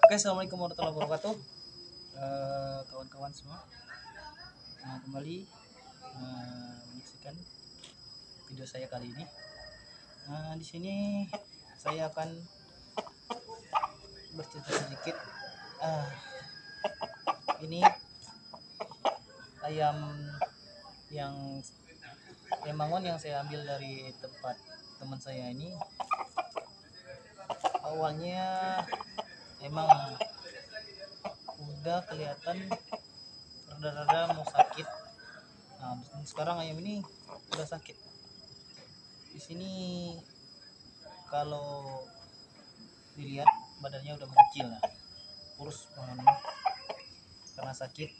Oke, assalamualaikum warahmatullahi wabarakatuh. Kawan-kawan semua, kembali menyaksikan video saya kali ini. Di sini saya akan bercerita sedikit. Ini ayam yang mangon yang saya ambil dari tempat teman saya ini. Awalnya emang udah kelihatan rada-rada mau sakit. Nah, sekarang ayam ini udah sakit. Di sini kalau dilihat badannya udah mengecil, lah kurus bangunnya karena sakit.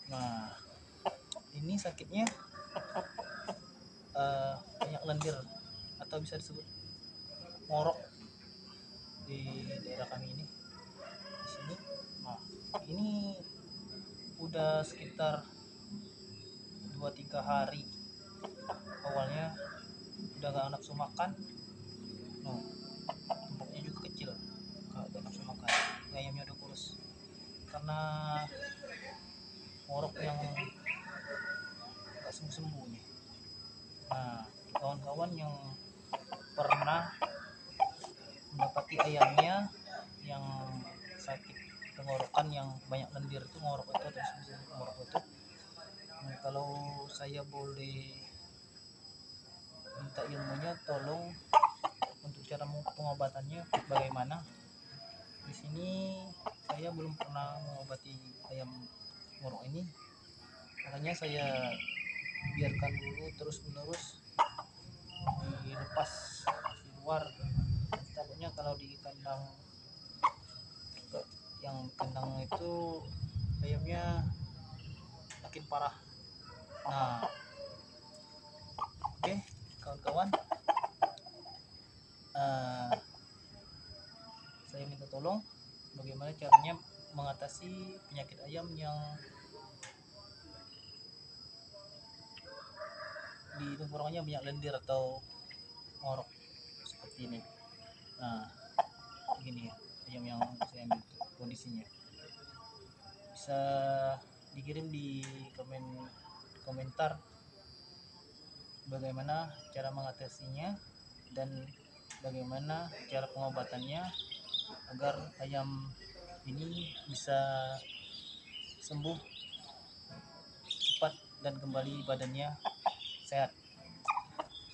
Nah, ini sakitnya banyak lendir atau bisa disebut ngorok di daerah kami ini di sini. Nah, ini udah sekitar 2-3 hari. Awalnya udah gak nafsu makan. No, tumpuknya juga kecil, gak nafsu makan. Ayamnya udah kurus karena ngorok yang gak sembuh-sembuh nih. Nah, kawan-kawan yang pernah mendapati ayamnya yang sakit tenggorokan yang banyak lendir itu, ngorok itu atau ngorok itu, kalau saya boleh minta ilmunya, tolong untuk cara pengobatannya bagaimana. Di sini saya belum pernah mengobati ayam ngorok ini, makanya saya biarkan dulu terus menerus dilepas di luar. Takutnya kalau di kandang itu ayamnya makin parah. Nah, oke, kawan-kawan, saya minta tolong bagaimana caranya mengatasi penyakit ayam yang di tenggorokannya banyak lendir atau ngorok seperti ini. Nah, begini ayam yang saya ambil kondisinya. Bisa dikirim di komentar bagaimana cara mengatasinya dan bagaimana cara pengobatannya agar ayam ini bisa sembuh cepat dan kembali badannya sehat.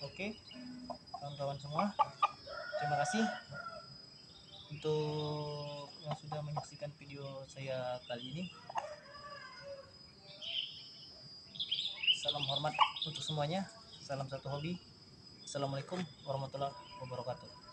Oke, kawan-kawan semua, terima kasih untuk yang sudah menyaksikan video saya kali ini. Salam hormat untuk semuanya, salam satu hobi. Assalamualaikum warahmatullahi wabarakatuh.